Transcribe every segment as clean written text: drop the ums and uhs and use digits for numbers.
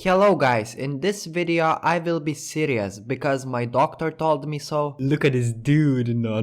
Hello guys, in this video I will be serious because my doctor told me so. Look at this dude, no.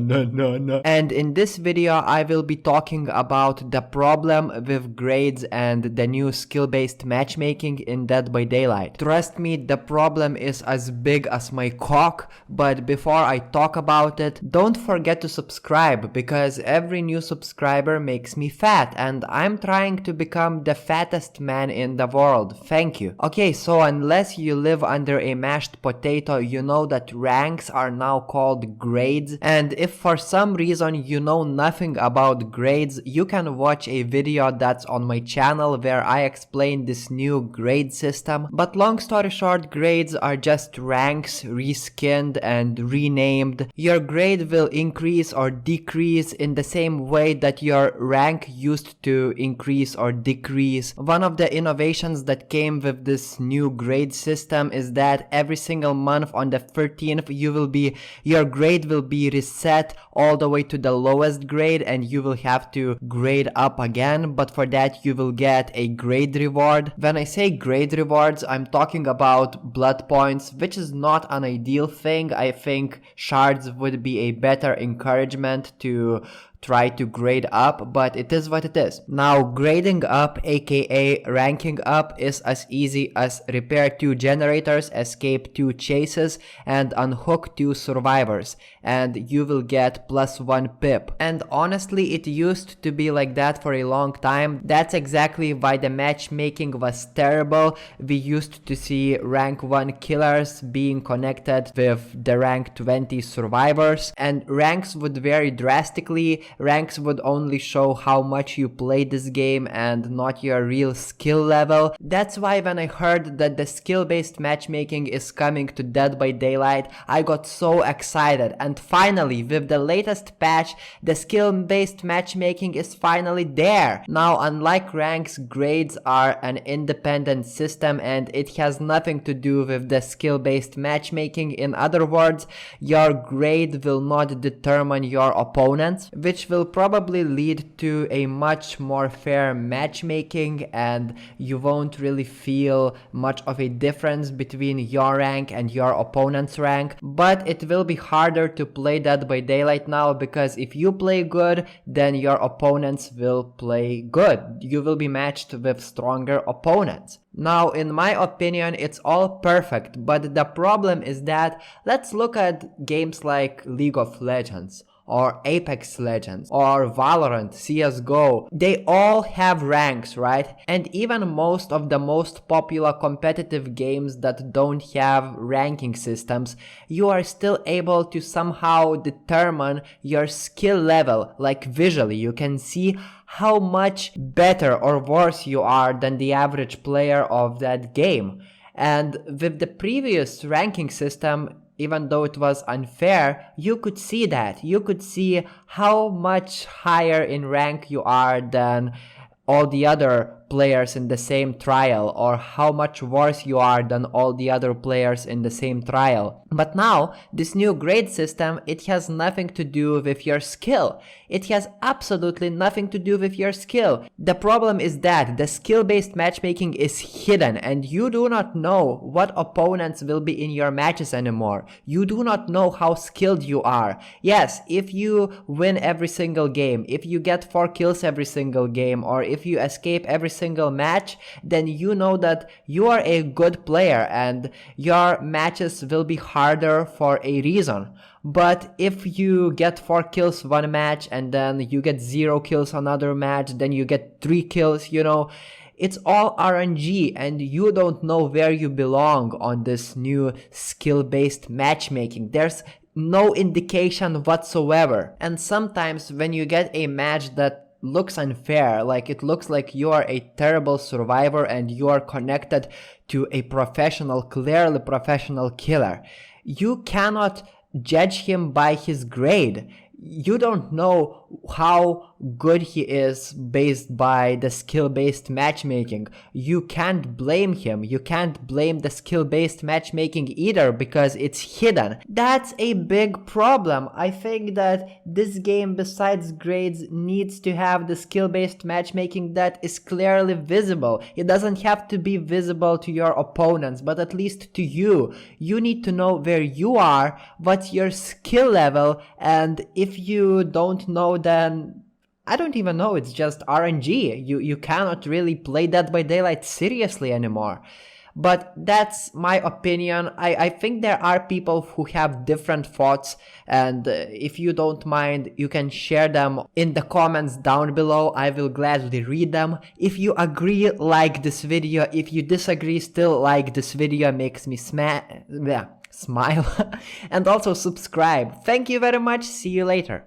And in this video I will be talking about the problem with grades and the new skill-based matchmaking in Dead by Daylight. Trust me, the problem is as big as my cock, but before I talk about it, don't forget to subscribe because every new subscriber makes me fat and I'm trying to become the fattest man in the world. Thank you. Okay, so unless you live under a mashed potato, you know that ranks are now called grades, and if for some reason you know nothing about grades, you can watch a video that's on my channel where I explain this new grade system. But long story short, grades are just ranks reskinned and renamed. Your grade will increase or decrease in the same way that your rank used to increase or decrease. One of the innovations that came with this new grade system is that every single month on the 13th your grade will be reset all the way to the lowest grade and you will have to grade up again, but for that you will get a grade reward. When I say grade rewards, I'm talking about blood points, which is not an ideal thing. I think shards would be a better encouragement to try to grade up, but it is what it is. Now, grading up, aka ranking up, is as easy as repair 2 generators, escape 2 chases, and unhook 2 survivors, and you will get +1 pip. And honestly, it used to be like that for a long time. That's exactly why the matchmaking was terrible. We used to see rank 1 killers being connected with the rank 20 survivors, and ranks would vary drastically. Ranks would only show how much you play this game and not your real skill level. That's why when I heard that the skill-based matchmaking is coming to Dead by Daylight, I got so excited. And finally, with the latest patch, the skill-based matchmaking is finally there. Now, unlike ranks, grades are an independent system and it has nothing to do with the skill-based matchmaking. In other words, your grade will not determine your opponents, which will probably lead to a much more fair matchmaking and you won't really feel much of a difference between your rank and your opponent's rank. But it will be harder to play Dead by Daylight now because if you play good, then your opponents will play good. You will be matched with stronger opponents. Now, in my opinion, it's all perfect, but the problem is that let's look at games like League of Legends or Apex Legends or Valorant, CSGO. They all have ranks, right? And even most of the most popular competitive games that don't have ranking systems, you are still able to somehow determine your skill level. Like visually, you can see how much better or worse you are than the average player of that game. And with the previous ranking system, even though it was unfair, you could see that. You could see how much higher in rank you are than all the other players in the same trial, or how much worse you are than all the other players in the same trial. But now, this new grade system, it has nothing to do with your skill. It has absolutely nothing to do with your skill. The problem is that the skill-based matchmaking is hidden and you do not know what opponents will be in your matches anymore. You do not know how skilled you are. Yes, if you win every single game, if you get 4 kills every single game, or if you escape every single match, then you know that you are a good player and your matches will be harder for a reason. But if you get 4 kills one match and then you get 0 kills another match, then you get 3 kills, you know, it's all RNG and you don't know where you belong on this new skill-based matchmaking. There's no indication whatsoever. And sometimes when you get a match that looks unfair, like it looks like you are a terrible survivor and you are connected to a professional, clearly professional killer, you cannot judge him by his grade. You don't know how good he is based by the skill-based matchmaking. You can't blame him. You can't blame the skill-based matchmaking either because it's hidden. That's a big problem. I think that this game, besides grades, needs to have the skill-based matchmaking that is clearly visible. It doesn't have to be visible to your opponents, but at least to you. You need to know where you are, what's your skill level, and if you don't know, then I don't even know, it's just RNG. You cannot really play Dead by Daylight seriously anymore. But that's my opinion. I think there are people who have different thoughts, and if you don't mind, you can share them in the comments down below. I will gladly read them. If you agree, like this video. If you disagree, still like this video, makes me smile. And also subscribe. Thank you very much. See you later.